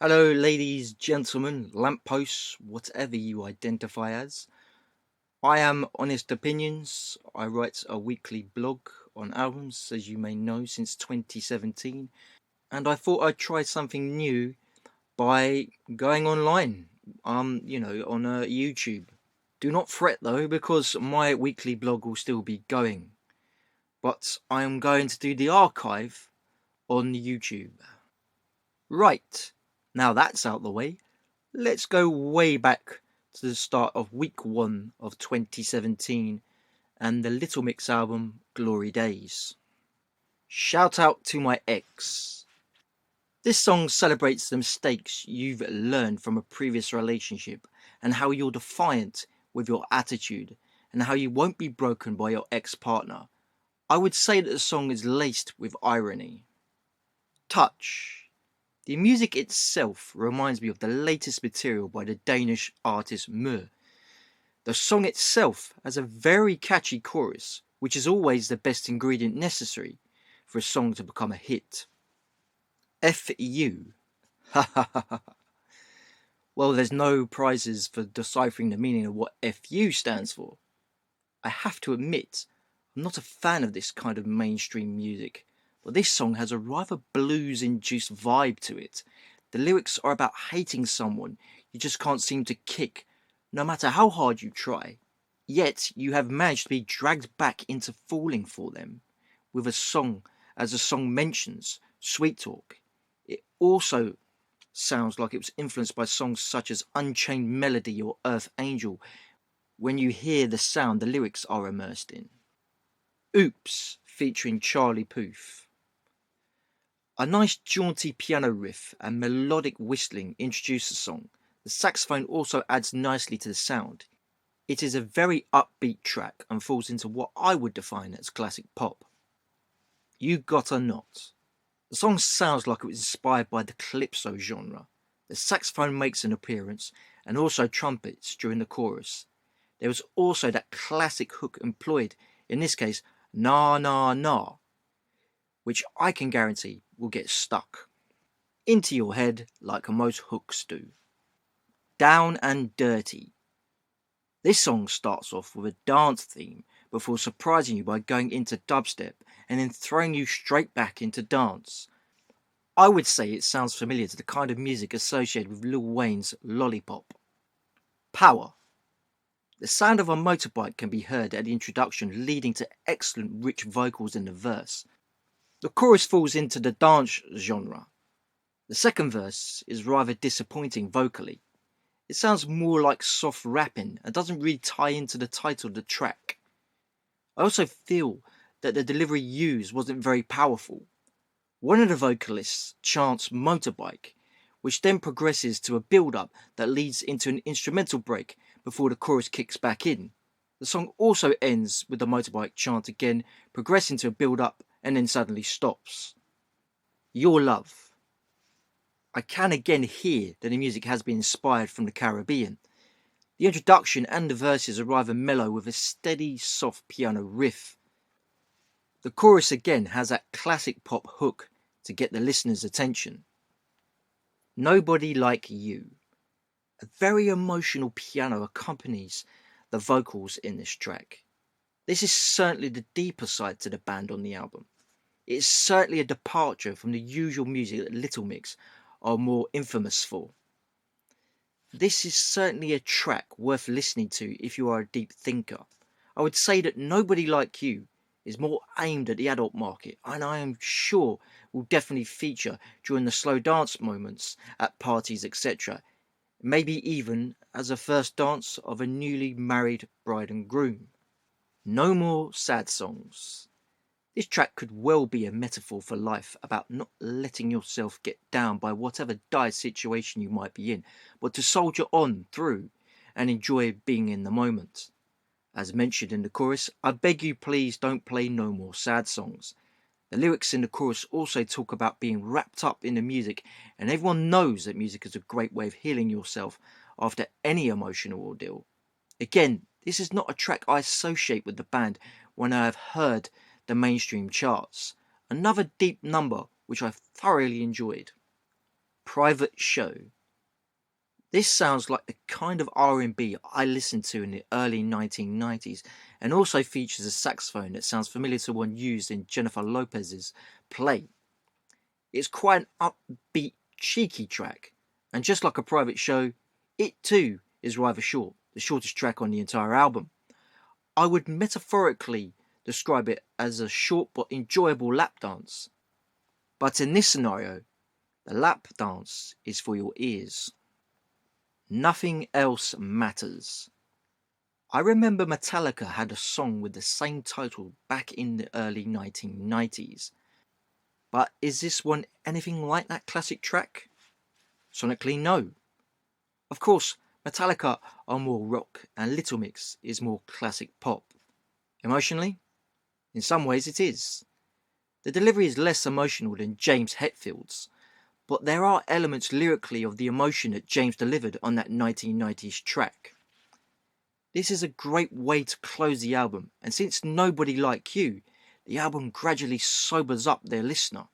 Hello, ladies, gentlemen, lampposts, whatever you identify as. I am Honest Opinions. I write a weekly blog on albums, as you may know, since 2017. And I thought I'd try something new by going online, on YouTube. Do not fret though, because my weekly blog will still be going. But I am going to do the archive on YouTube. Right, now that's out the way. Let's go way back to the start of week 1 of 2017 and the Little Mix album Glory Days. Shout out to my ex. This song celebrates the mistakes you've learned from a previous relationship and how you're defiant with your attitude and how you won't be broken by your ex partner. I would say that the song is laced with irony. Touch. The music itself reminds me of the latest material by the Danish artist Mø. The song itself has a very catchy chorus, which is always the best ingredient necessary for a song to become a hit. F.U. Ha ha ha ha. Well, there's no prizes for deciphering the meaning of what FU stands for. I have to admit, I'm not a fan of this kind of mainstream music, but this song has a rather blues-induced vibe to it. The lyrics are about hating someone you just can't seem to kick, no matter how hard you try. Yet you have managed to be dragged back into falling for them with a song, as the song mentions, Sweet Talk. It also sounds like it was influenced by songs such as Unchained Melody or Earth Angel when you hear the sound the lyrics are immersed in. Oops, featuring Charlie Puth. A nice jaunty piano riff and melodic whistling introduce the song. The saxophone also adds nicely to the sound. It is a very upbeat track and falls into what I would define as classic pop. You Gotta Not. The song sounds like it was inspired by the calypso genre. The saxophone makes an appearance and also trumpets during the chorus. There was also that classic hook employed, in this case, na na na, which I can guarantee will get stuck into your head like most hooks do. Down and Dirty. This song starts off with a dance theme before surprising you by going into dubstep and then throwing you straight back into dance. I would say it sounds familiar to the kind of music associated with Lil Wayne's Lollipop. Power. The sound of a motorbike can be heard at the introduction, leading to excellent rich vocals in the verse. The chorus falls into the dance genre. The second verse is rather disappointing vocally. It sounds more like soft rapping and doesn't really tie into the title of the track. I also feel that the delivery used wasn't very powerful. One of the vocalists chants motorbike, which then progresses to a build-up that leads into an instrumental break before the chorus kicks back in. The song also ends with the motorbike chant again, progressing to a build-up and then suddenly stops. Your Love. I can again hear that the music has been inspired from the Caribbean. The introduction and the verses are rather mellow with a steady, soft piano riff. The chorus again has that classic pop hook to get the listener's attention. Nobody Like You. A very emotional piano accompanies the vocals in this track. This is certainly the deeper side to the band on the album. It is certainly a departure from the usual music that Little Mix are more infamous for. This is certainly a track worth listening to if you are a deep thinker. I would say that Nobody Like You is more aimed at the adult market, and I am sure will definitely feature during the slow dance moments at parties, etc. Maybe even as a first dance of a newly married bride and groom. No More Sad Songs. This track could well be a metaphor for life about not letting yourself get down by whatever dire situation you might be in, but to soldier on through and enjoy being in the moment. As mentioned in the chorus, I beg you please don't play no more sad songs. The lyrics in the chorus also talk about being wrapped up in the music, and everyone knows that music is a great way of healing yourself after any emotional ordeal. Again, this is not a track I associate with the band when I have heard the mainstream charts. Another deep number which I thoroughly enjoyed. Private Show. This sounds like the kind of R&B I listened to in the early 1990s, and also features a saxophone that sounds familiar to one used in Jennifer Lopez's Play. It's quite an upbeat, cheeky track, and just like a Private Show, it too is rather short, the shortest track on the entire album. I would metaphorically describe it as a short but enjoyable lap dance. But in this scenario, the lap dance is for your ears. Nothing else matters. I remember Metallica had a song with the same title back in the early 1990s. But is this one anything like that classic track? Sonically, no. Of course, Metallica are more rock and Little Mix is more classic pop. Emotionally? In some ways it is. The delivery is less emotional than James Hetfield's, but there are elements lyrically of the emotion that James delivered on that 1990s track. This is a great way to close the album, and since Nobody Like You, the album gradually sobers up their listener.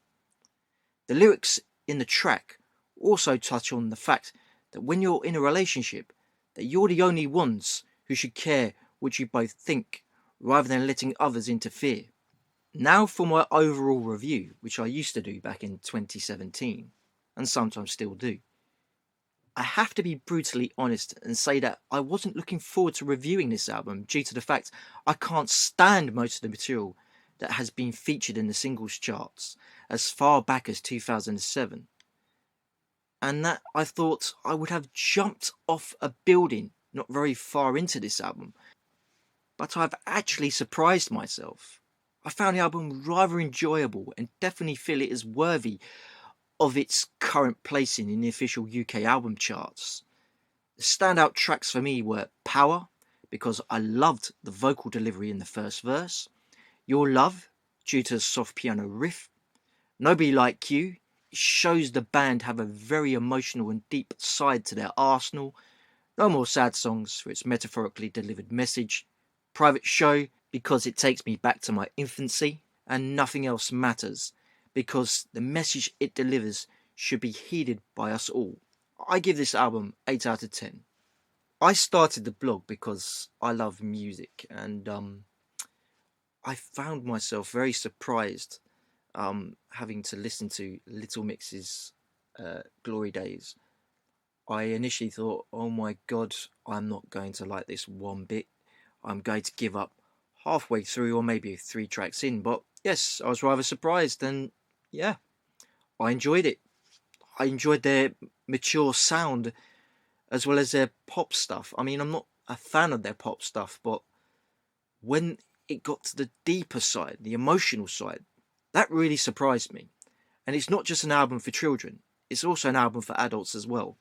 The lyrics in the track also touch on the fact that when you're in a relationship, that you're the only ones who should care what you both think, rather than letting others interfere. Now for my overall review, which I used to do back in 2017, and sometimes still do. I have to be brutally honest and say that I wasn't looking forward to reviewing this album due to the fact I can't stand most of the material that has been featured in the singles charts as far back as 2007. And that I thought I would have jumped off a building not very far into this album. But I've actually surprised myself. I found the album rather enjoyable and definitely feel it is worthy of its current placing in the official UK album charts. The standout tracks for me were Power, because I loved the vocal delivery in the first verse, Your Love, due to the soft piano riff, Nobody Like You, it shows the band have a very emotional and deep side to their arsenal, No More Sad Songs for its metaphorically delivered message, Private Show, because it takes me back to my infancy, and Nothing Else Matters, because the message it delivers should be heeded by us all. I give this album 8 out of 10. I started the blog because I love music, and I found myself very surprised having to listen to Little Mix's Glory Days. I initially thought, oh my god, I'm not going to like this one bit. I'm going to give up halfway through or maybe 3 tracks in, but yes, I was rather surprised, and yeah, I enjoyed it. I enjoyed their mature sound as well as their pop stuff. I mean, I'm not a fan of their pop stuff, but when it got to the deeper side, the emotional side, that really surprised me. And it's not just an album for children, it's also an album for adults as well.